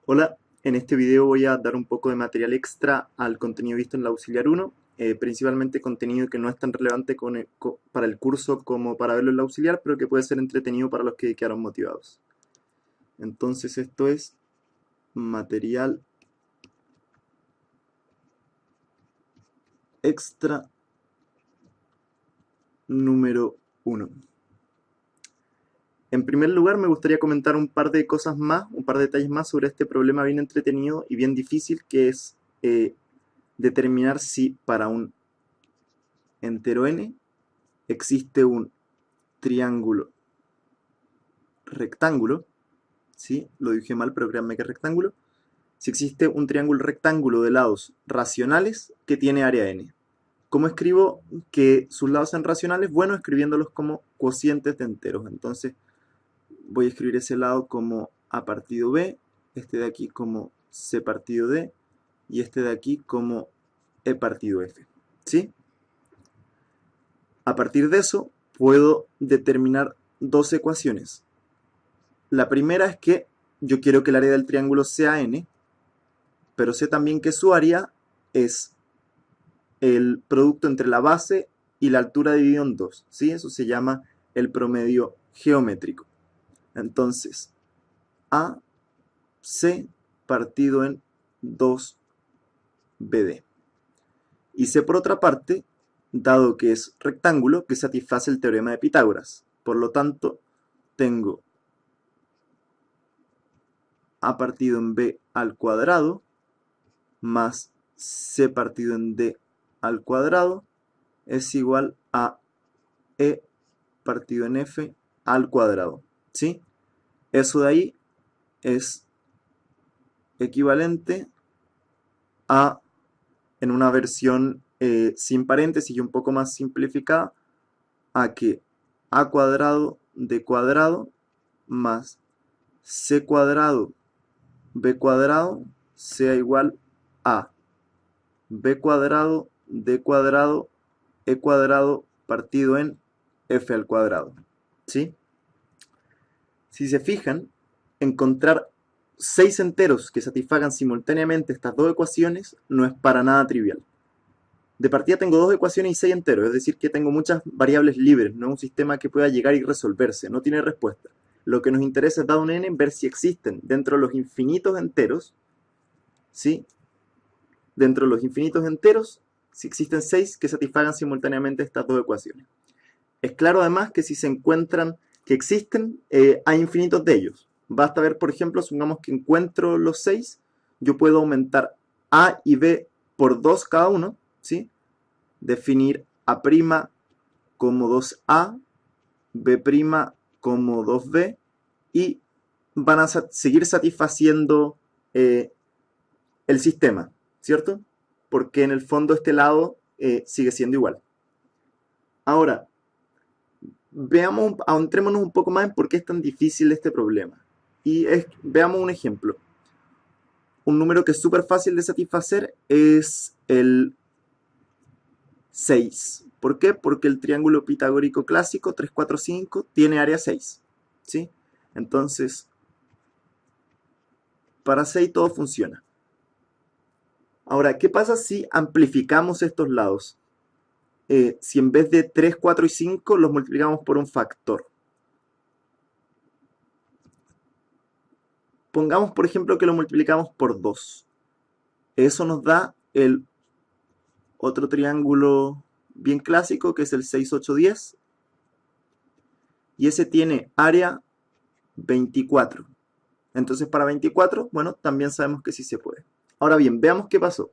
Hola, en este video voy a dar un poco de material extra al contenido visto en la auxiliar 1, principalmente contenido que no es tan relevante para el curso como para verlo en la auxiliar, pero que puede ser entretenido para los que quedaron motivados. Entonces esto es material extra número 1. En primer lugar, me gustaría comentar un par de cosas más, un par de detalles más sobre este problema bien entretenido y bien difícil que es determinar si para un entero n existe un triángulo rectángulo, ¿sí? Lo dije mal, pero créanme que es rectángulo. Si existe un triángulo rectángulo de lados racionales que tiene área n. ¿Cómo escribo que sus lados sean racionales? Bueno, escribiéndolos como cocientes de enteros. Entonces voy a escribir ese lado como a partido b, este de aquí como c partido d y este de aquí como e partido f, ¿sí? A partir de eso puedo determinar dos ecuaciones. La primera es que yo quiero que el área del triángulo sea n, pero sé también que su área es el producto entre la base y la altura dividido en 2, ¿sí? Eso se llama el promedio geométrico. Entonces, AC partido en 2BD. Y sé por otra parte, dado que es rectángulo, que satisface el teorema de Pitágoras. Por lo tanto, tengo A partido en B al cuadrado más C partido en D al cuadrado es igual a E partido en F al cuadrado, ¿sí? Eso de ahí es equivalente a, en una versión sin paréntesis y un poco más simplificada, a que A cuadrado D cuadrado más C cuadrado B cuadrado sea igual a B cuadrado D cuadrado E cuadrado partido en F al cuadrado, ¿sí? Si se fijan, encontrar 6 enteros que satisfagan simultáneamente estas dos ecuaciones no es para nada trivial. De partida tengo dos ecuaciones y 6 enteros, es decir que tengo muchas variables libres, no es un sistema que pueda llegar y resolverse, no tiene respuesta. Lo que nos interesa es, dado un n, ver si existen dentro de los infinitos enteros, ¿sí? Dentro de los infinitos enteros, si existen 6 que satisfagan simultáneamente estas dos ecuaciones. Es claro además que si se encuentran que existen, hay infinitos de ellos. Basta ver, por ejemplo, supongamos que encuentro los 6, yo puedo aumentar A y B por 2 cada uno, ¿sí? Definir A' como 2A, B' como 2B, y van a seguir satisfaciendo el sistema, ¿cierto? Porque en el fondo este lado sigue siendo igual. Ahora, veamos, adentrémonos un poco más en por qué es tan difícil este problema. Veamos un ejemplo. Un número que es súper fácil de satisfacer es el 6. ¿Por qué? Porque el triángulo pitagórico clásico 3, 4, 5 tiene área 6, ¿sí? Entonces, para 6 todo funciona. Ahora, ¿qué pasa si amplificamos estos lados? Si en vez de 3, 4 y 5 los multiplicamos por un factor. Pongamos, por ejemplo, que lo multiplicamos por 2. Eso nos da el otro triángulo bien clásico, que es el 6, 8, 10. Y ese tiene área 24. Entonces, para 24, bueno, también sabemos que sí se puede. Ahora bien, veamos qué pasó.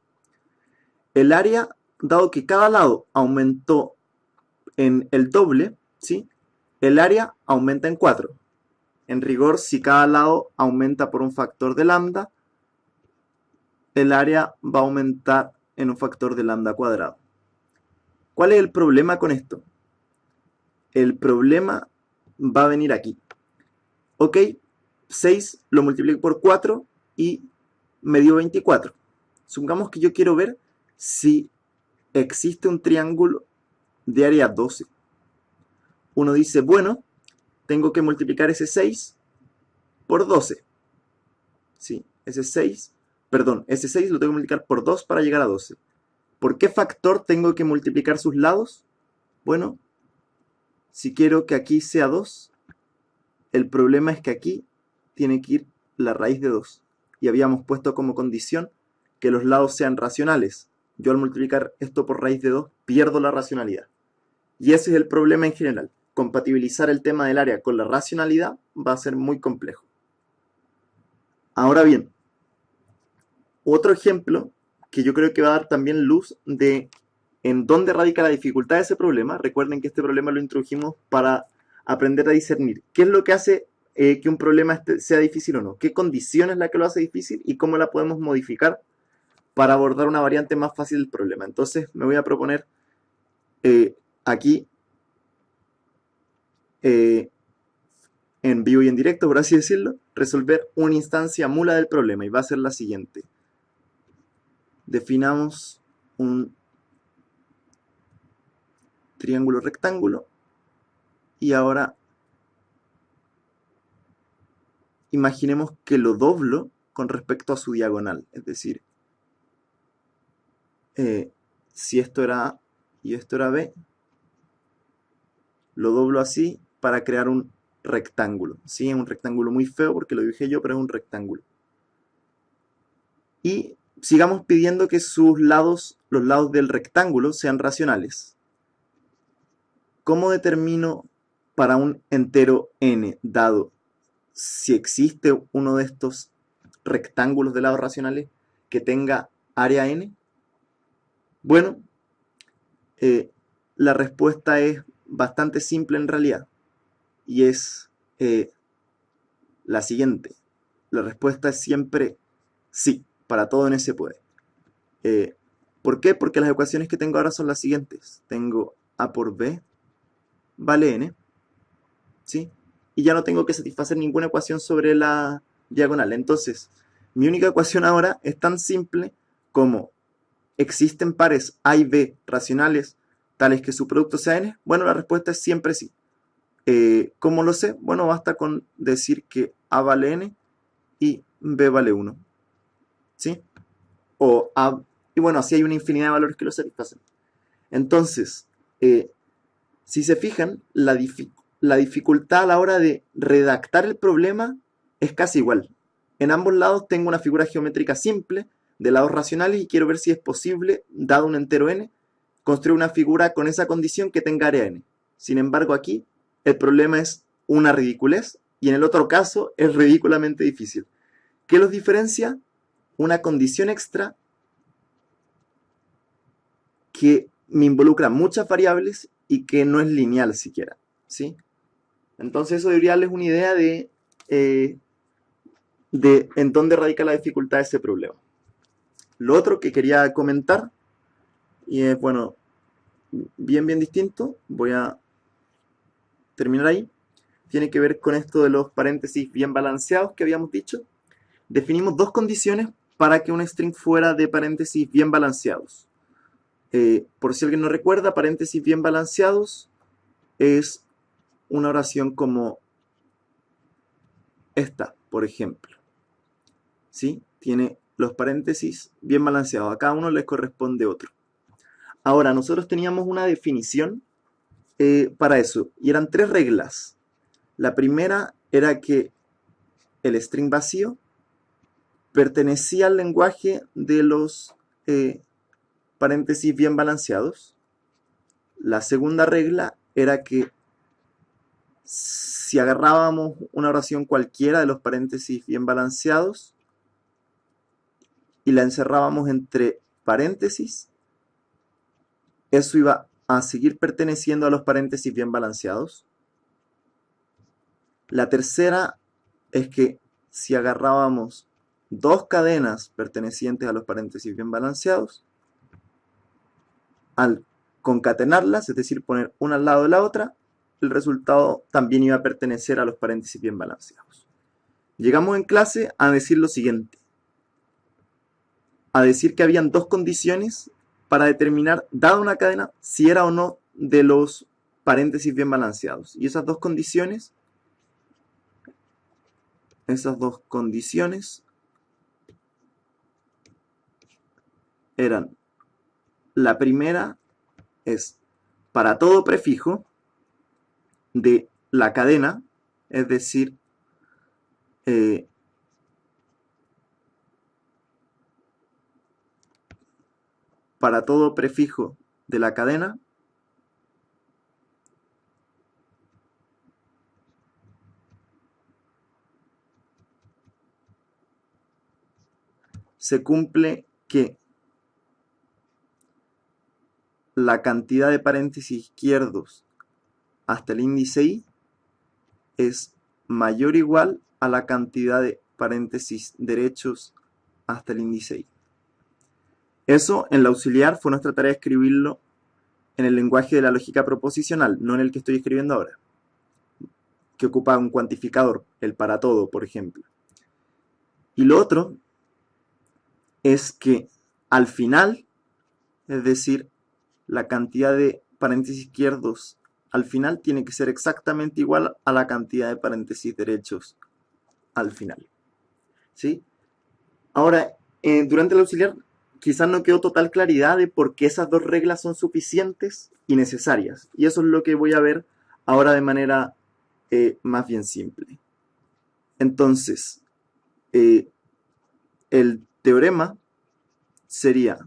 El área, dado que cada lado aumentó en el doble, ¿sí? El área aumenta en 4. En rigor, si cada lado aumenta por un factor de lambda, el área va a aumentar en un factor de lambda cuadrado. ¿Cuál es el problema con esto? El problema va a venir aquí. Ok, 6 lo multiplico por 4 y me dio 24. Supongamos que yo quiero ver si existe un triángulo de área 12. Uno dice, bueno, tengo que multiplicar ese 6 por 12. ¿sí? Ese 6 lo tengo que multiplicar por 2 para llegar a 12. ¿Por qué factor tengo que multiplicar sus lados? Bueno, si quiero que aquí sea 2, el problema es que aquí tiene que ir la raíz de 2. Y habíamos puesto como condición que los lados sean racionales. Yo al multiplicar esto por raíz de 2 pierdo la racionalidad. Y ese es el problema en general. Compatibilizar el tema del área con la racionalidad va a ser muy complejo. Ahora bien, otro ejemplo que yo creo que va a dar también luz de en dónde radica la dificultad de ese problema. Recuerden que este problema lo introdujimos para aprender a discernir qué es lo que hace que un problema sea difícil o no, qué condición es la que lo hace difícil y cómo la podemos modificar para abordar una variante más fácil del problema. Entonces me voy a proponer aquí en vivo y en directo, por así decirlo, resolver una instancia mula del problema y va a ser la siguiente. Definamos un triángulo rectángulo y ahora imaginemos que lo doblo con respecto a su diagonal, es decir, si esto era A y esto era B, lo doblo así para crear un rectángulo. Sí, es un rectángulo muy feo porque lo dibujé yo, pero es un rectángulo. Y sigamos pidiendo que los lados del rectángulo sean racionales. ¿Cómo determino para un entero n dado si existe uno de estos rectángulos de lados racionales que tenga área n? Bueno, la respuesta es bastante simple en realidad y es la siguiente. La respuesta es siempre sí, para todo n se puede. ¿Por qué? Porque las ecuaciones que tengo ahora son las siguientes. Tengo a por b vale n, ¿sí? Y ya no tengo que satisfacer ninguna ecuación sobre la diagonal. Entonces, mi única ecuación ahora es tan simple como ¿existen pares A y B racionales tales que su producto sea n? Bueno, la respuesta es siempre sí. ¿Cómo lo sé? Bueno, basta con decir que A vale n y B vale 1. ¿Sí? O A, y bueno, así hay una infinidad de valores que lo satisfacen. Entonces, si se fijan, la dificultad a la hora de redactar el problema es casi igual. En ambos lados tengo una figura geométrica simple de lados racionales y quiero ver si es posible, dado un entero n, construir una figura con esa condición que tenga área n. Sin embargo, aquí el problema es una ridiculez y en el otro caso es ridículamente difícil. ¿Qué los diferencia? Una condición extra que me involucra muchas variables y que no es lineal siquiera, ¿sí? Entonces eso debería darles una idea de en dónde radica la dificultad de ese problema. Lo otro que quería comentar, y es, bueno, bien distinto, voy a terminar ahí, tiene que ver con esto de los paréntesis bien balanceados que habíamos dicho. Definimos dos condiciones para que un string fuera de paréntesis bien balanceados. Por si alguien no recuerda, paréntesis bien balanceados es una oración como esta, por ejemplo. ¿Sí? Tiene los paréntesis bien balanceados. A cada uno les corresponde otro. Ahora, nosotros teníamos una definición para eso, y eran 3 reglas. La primera era que el string vacío pertenecía al lenguaje de los paréntesis bien balanceados. La segunda regla era que si agarrábamos una oración cualquiera de los paréntesis bien balanceados y la encerrábamos entre paréntesis, eso iba a seguir perteneciendo a los paréntesis bien balanceados. La tercera es que si agarrábamos 2 cadenas pertenecientes a los paréntesis bien balanceados, al concatenarlas, es decir, poner una al lado de la otra, el resultado también iba a pertenecer a los paréntesis bien balanceados. Llegamos en clase a decir lo siguiente, a decir que habían 2 condiciones para determinar, dada una cadena, si era o no de los paréntesis bien balanceados. Y esas dos condiciones eran, la primera es para todo prefijo de la cadena, es decir, para todo prefijo de la cadena, se cumple que la cantidad de paréntesis izquierdos hasta el índice i es mayor o igual a la cantidad de paréntesis derechos hasta el índice i. Eso en la auxiliar fue nuestra tarea escribirlo en el lenguaje de la lógica proposicional, no en el que estoy escribiendo ahora, que ocupa un cuantificador, el para todo, por ejemplo. Y lo otro es que al final, es decir, la cantidad de paréntesis izquierdos al final tiene que ser exactamente igual a la cantidad de paréntesis derechos al final. ¿Sí? Ahora, durante el auxiliar quizás no quedó total claridad de por qué esas dos reglas son suficientes y necesarias. Y eso es lo que voy a ver ahora de manera más bien simple. Entonces, el teorema sería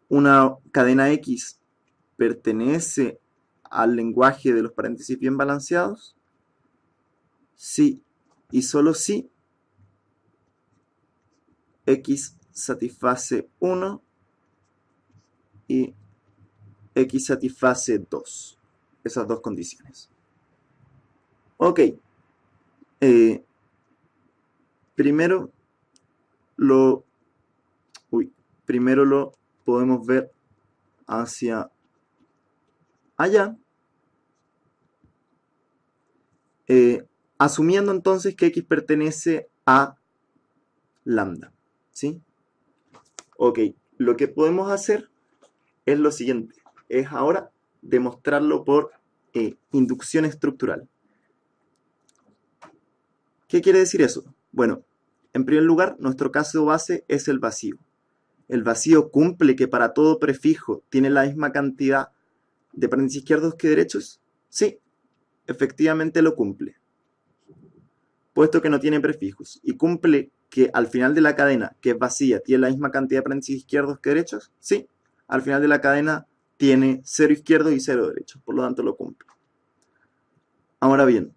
una cadena X pertenece al lenguaje de los paréntesis bien balanceados si y solo si X satisface 1 y X satisface 2. Esas dos condiciones. Ok. Primero lo podemos ver hacia allá, asumiendo entonces que X pertenece a lambda, ¿sí? Ok, lo que podemos hacer es lo siguiente, es ahora demostrarlo por inducción estructural. ¿Qué quiere decir eso? Bueno, en primer lugar, nuestro caso base es el vacío. ¿El vacío cumple que para todo prefijo tiene la misma cantidad de paréntesis izquierdos que derechos? Sí, efectivamente lo cumple, puesto que no tiene prefijos. ¿Y cumple que al final de la cadena, que es vacía, tiene la misma cantidad de paréntesis izquierdos que derechos? Sí, al final de la cadena tiene 0 izquierdos y 0 derechos, por lo tanto lo cumple. Ahora bien,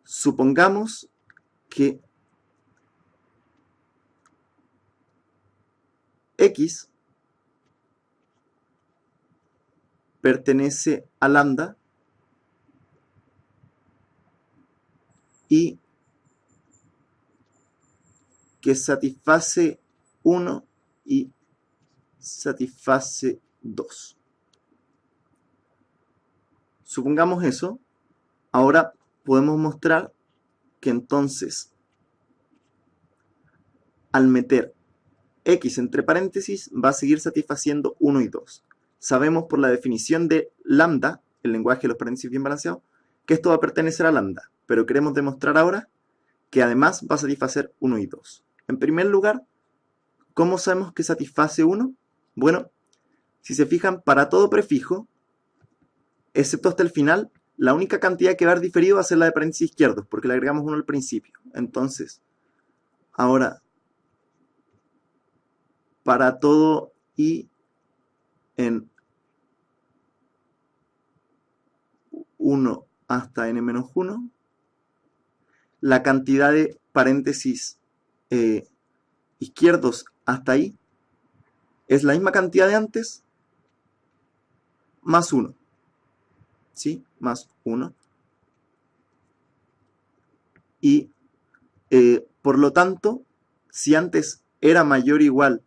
supongamos que X pertenece a lambda y que satisface 1 y satisface 2. Supongamos eso, ahora podemos mostrar que entonces al meter X entre paréntesis va a seguir satisfaciendo 1 y 2. Sabemos por la definición de lambda, el lenguaje de los paréntesis bien balanceados, que esto va a pertenecer a lambda, pero queremos demostrar ahora que además va a satisfacer 1 y 2. En primer lugar, ¿cómo sabemos que satisface 1? Bueno, si se fijan, para todo prefijo, excepto hasta el final, la única cantidad que va a haber diferido va a ser la de paréntesis izquierdos, porque le agregamos 1 al principio. Entonces, ahora, para todo i en 1 hasta n-1, la cantidad de paréntesis izquierdos hasta i es la misma cantidad de antes más 1. ¿Sí? Más 1. Y por lo tanto, si antes era mayor o igual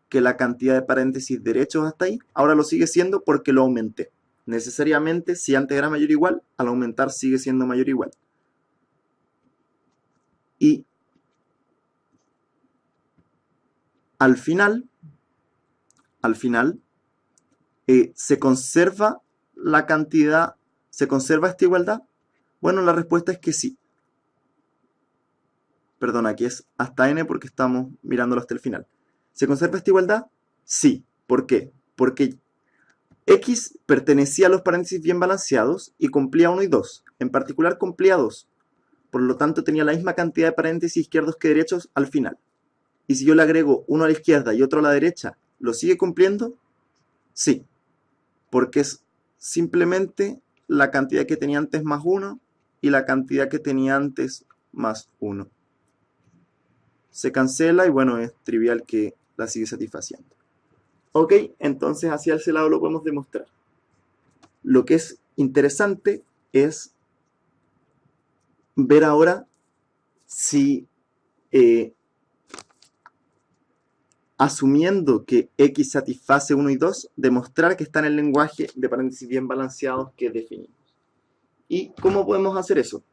que la cantidad de paréntesis derechos hasta ahí, ahora lo sigue siendo porque lo aumenté. Necesariamente, si antes era mayor o igual, al aumentar sigue siendo mayor o igual. Y al final, ¿se conserva la cantidad, se conserva esta igualdad? Bueno, la respuesta es que sí. Perdón, aquí es hasta n porque estamos mirándolo hasta el final. ¿Se conserva esta igualdad? Sí. ¿Por qué? Porque x pertenecía a los paréntesis bien balanceados y cumplía 1 y 2. En particular cumplía 2. Por lo tanto tenía la misma cantidad de paréntesis izquierdos que derechos al final. Y si yo le agrego uno a la izquierda y otro a la derecha, ¿lo sigue cumpliendo? Sí. Porque es simplemente la cantidad que tenía antes más 1 y la cantidad que tenía antes más 1. Se cancela y bueno, es trivial que la sigue satisfaciendo. Ok, entonces hacia ese lado lo podemos demostrar. Lo que es interesante es ver ahora si asumiendo que x satisface 1 y 2, demostrar que está en el lenguaje de paréntesis bien balanceados que definimos. ¿Y cómo podemos hacer eso?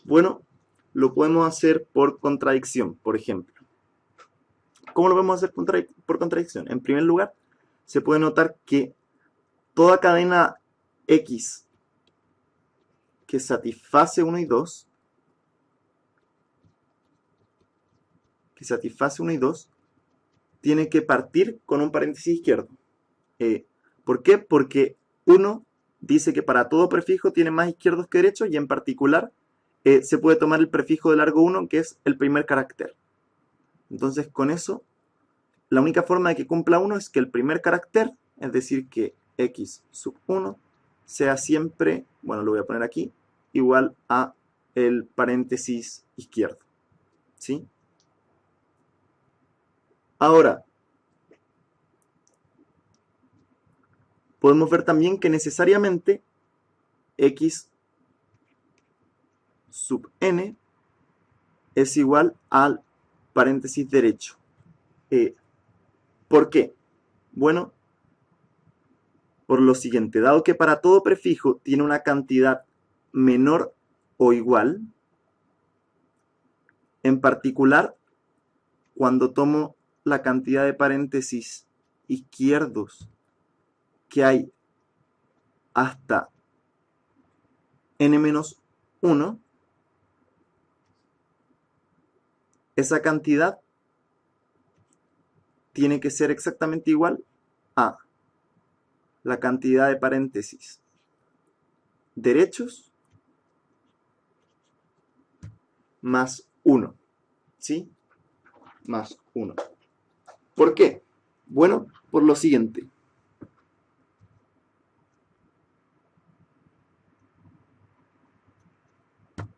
Bueno, lo podemos hacer por contradicción, por ejemplo. ¿Cómo lo podemos hacer por contradicción? En primer lugar, se puede notar que toda cadena x que satisface 1 y 2, tiene que partir con un paréntesis izquierdo. ¿Por qué? Porque 1 dice que para todo prefijo tiene más izquierdos que derechos y en particular se puede tomar el prefijo de largo 1 que es el primer carácter. Entonces con eso, la única forma de que cumpla 1 es que el primer carácter, es decir que x sub 1, sea siempre, bueno lo voy a poner aquí, igual a el paréntesis izquierdo. ¿Sí? Ahora, podemos ver también que necesariamente x sub n es igual al paréntesis derecho. ¿Por qué? Bueno, por lo siguiente, dado que para todo prefijo tiene una cantidad menor o igual, en particular, cuando tomo la cantidad de paréntesis izquierdos que hay hasta n-1, esa cantidad tiene que ser exactamente igual a la cantidad de paréntesis derechos más 1, ¿sí? Más 1. ¿Por qué? Bueno, por lo siguiente.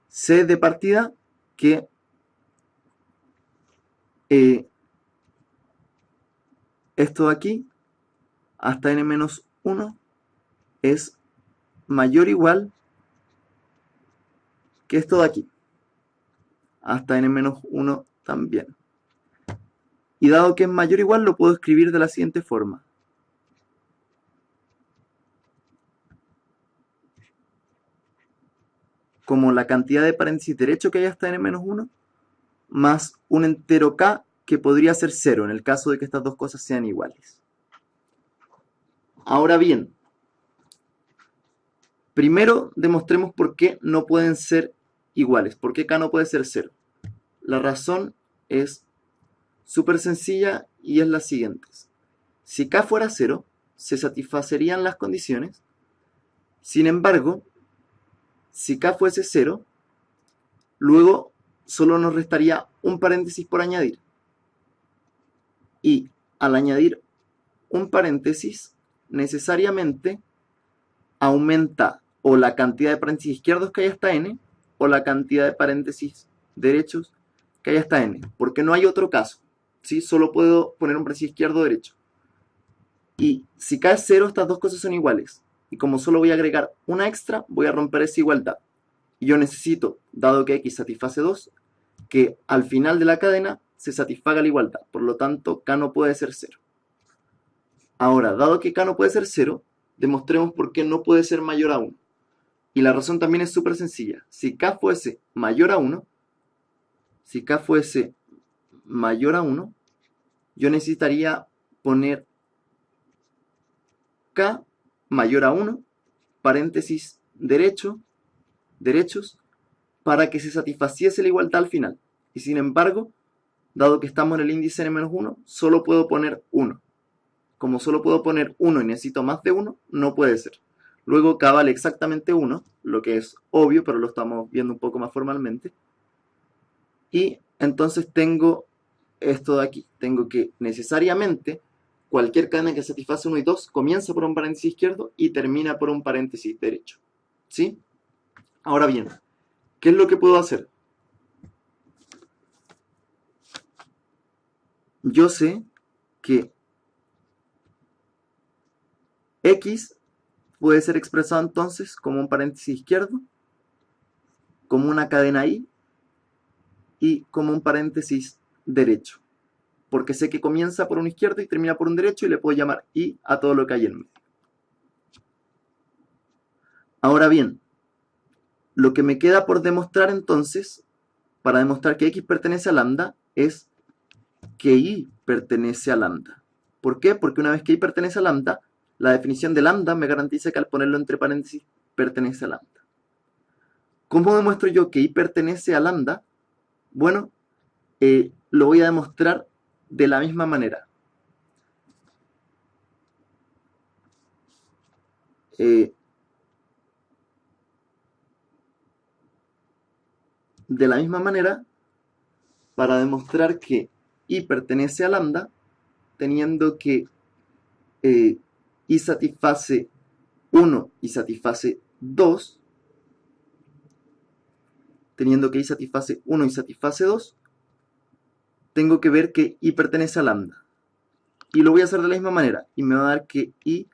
Sé de partida que esto de aquí hasta n-1 es mayor o igual que esto de aquí hasta n-1 también. Y dado que es mayor o igual, lo puedo escribir de la siguiente forma. Como la cantidad de paréntesis derecho que hay hasta n-1 más un entero k que podría ser 0 en el caso de que estas dos cosas sean iguales. Ahora bien, primero demostremos por qué no pueden ser iguales, por qué k no puede ser 0. La razón es súper sencilla y es la siguiente. Si k fuera 0, se satisfacerían las condiciones. Sin embargo, si k fuese 0, luego solo nos restaría un paréntesis por añadir. Y al añadir un paréntesis, necesariamente aumenta o la cantidad de paréntesis izquierdos que hay hasta n, o la cantidad de paréntesis derechos que hay hasta n, porque no hay otro caso, ¿sí? Solo puedo poner un paréntesis izquierdo o derecho. Y si k es 0, estas dos cosas son iguales. Y como solo voy a agregar una extra, voy a romper esa igualdad. Y yo necesito, dado que x satisface 2, que al final de la cadena se satisfaga la igualdad. Por lo tanto, k no puede ser 0. Ahora, dado que k no puede ser 0, demostremos por qué no puede ser mayor a 1. Y la razón también es súper sencilla. Si k fuese mayor a 1, yo necesitaría poner k mayor a 1, paréntesis derechos, para que se satisfaciese la igualdad al final. Y sin embargo, dado que estamos en el índice n-1, solo puedo poner 1. Como solo puedo poner 1 y necesito más de 1, no puede ser. Luego k vale exactamente 1, lo que es obvio, pero lo estamos viendo un poco más formalmente. Y entonces tengo esto de aquí. Tengo que necesariamente cualquier cadena que satisface 1 y 2 comienza por un paréntesis izquierdo y termina por un paréntesis derecho. ¿Sí? Ahora bien, ¿qué es lo que puedo hacer? Yo sé que x puede ser expresado entonces como un paréntesis izquierdo, como una cadena i y como un paréntesis derecho. Porque sé que comienza por un izquierdo y termina por un derecho y le puedo llamar i a todo lo que hay en medio. Ahora bien, lo que me queda por demostrar entonces, para demostrar que x pertenece a lambda, es que y pertenece a lambda. ¿Por qué? Porque una vez que y pertenece a lambda, la definición de lambda me garantiza que al ponerlo entre paréntesis pertenece a lambda. ¿Cómo demuestro yo que y pertenece a lambda? Bueno, lo voy a demostrar de la misma manera. De la misma manera, para demostrar que y pertenece a lambda, teniendo que y satisface 1 y satisface 2, teniendo que y satisface 1 y satisface 2, tengo que ver que y pertenece a lambda. Y lo voy a hacer de la misma manera, y me va a dar que y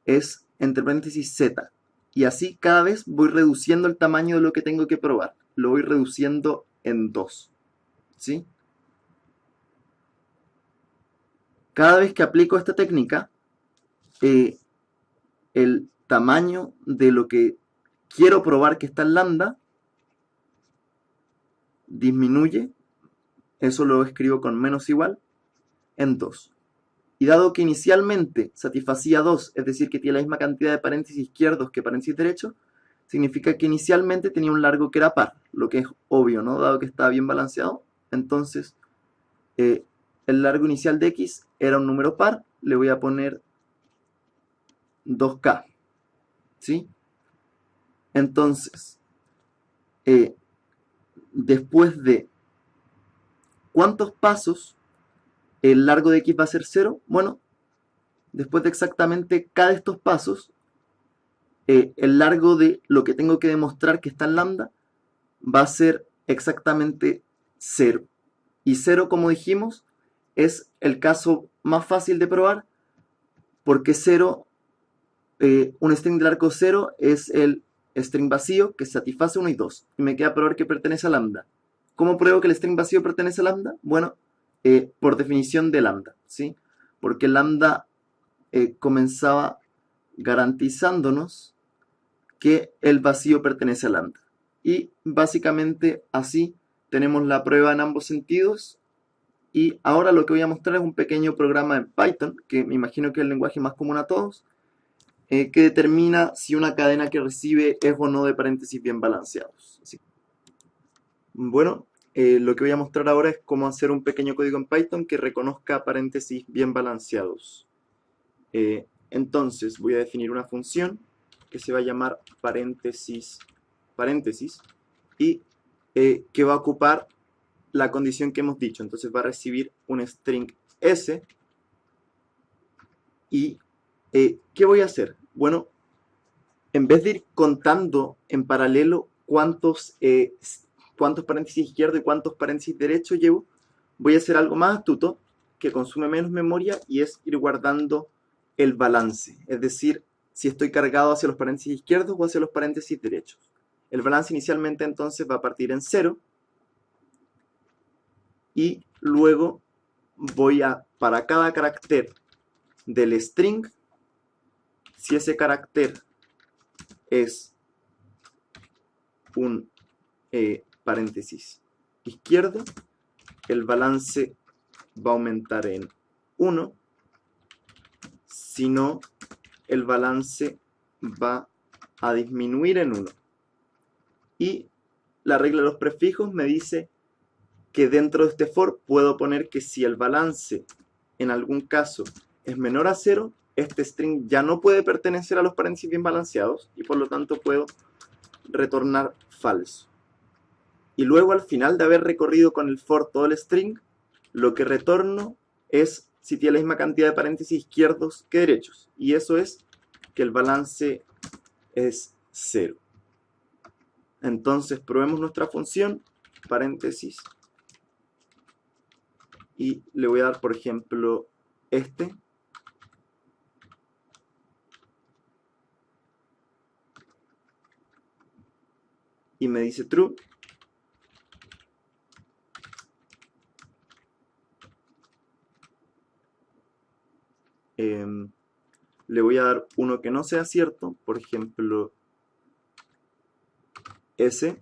es entre paréntesis z. Y así cada vez voy reduciendo el tamaño de lo que tengo que probar. Lo voy reduciendo en 2. ¿Sí? Cada vez que aplico esta técnica, el tamaño de lo que quiero probar que está en lambda disminuye, eso lo escribo con menos igual, en 2. Y dado que inicialmente satisfacía 2, es decir, que tiene la misma cantidad de paréntesis izquierdos que paréntesis derechos, significa que inicialmente tenía un largo que era par, lo que es obvio, ¿no? Dado que estaba bien balanceado. Entonces, el largo inicial de x era un número par, le voy a poner 2k, ¿sí? Entonces, después de ¿cuántos pasos el largo de x va a ser 0? Bueno, después de exactamente k de estos pasos, el largo de lo que tengo que demostrar que está en lambda va a ser exactamente 0. Y 0, como dijimos, es el caso más fácil de probar, porque 0, un string de largo 0 es el string vacío que satisface 1 y 2. Y me queda probar que pertenece a lambda. ¿Cómo pruebo que el string vacío pertenece a lambda? Bueno, por definición de lambda, ¿sí? Porque lambda comenzaba garantizándonos que el vacío pertenece a lambda. Y básicamente así tenemos la prueba en ambos sentidos. Y ahora lo que voy a mostrar es un pequeño programa en Python, que me imagino que es el lenguaje más común a todos, que determina si una cadena que recibe es o no de paréntesis bien balanceados. Así. Bueno, lo que voy a mostrar ahora es cómo hacer un pequeño código en Python que reconozca paréntesis bien balanceados. Entonces voy a definir una función que se va a llamar paréntesis y que va a ocupar la condición que hemos dicho. Entonces va a recibir un string s y ¿qué voy a hacer? Bueno, en vez de ir contando en paralelo cuántos paréntesis izquierdo y cuántos paréntesis derecho llevo, voy a hacer algo más astuto que consume menos memoria y es ir guardando el balance, es decir, si estoy cargado hacia los paréntesis izquierdos o hacia los paréntesis derechos. El balance inicialmente entonces va a partir en 0 y luego voy a, para cada carácter del string, si ese carácter es un paréntesis izquierdo, el balance va a aumentar en 1, si no, el balance va a disminuir en 1. Y la regla de los prefijos me dice que dentro de este for puedo poner que si el balance en algún caso es menor a 0, este string ya no puede pertenecer a los paréntesis bien balanceados y por lo tanto puedo retornar falso. Y luego al final de haber recorrido con el for todo el string, lo que retorno es si tiene la misma cantidad de paréntesis izquierdos que derechos. Y eso es que el balance es 0. Entonces probemos nuestra función, paréntesis, y le voy a dar, por ejemplo, este. Y me dice true. Le voy a dar uno que no sea cierto, por ejemplo, ese,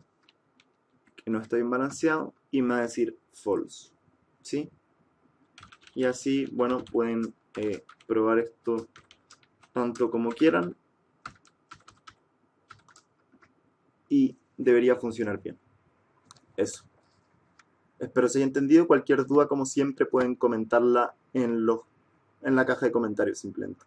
que no está bien balanceado, y me va a decir false. ¿Sí? Y así, bueno, pueden probar esto tanto como quieran y debería funcionar bien. Eso. Espero se haya entendido. Cualquier duda, como siempre, pueden comentarla en la caja de comentarios simplemente.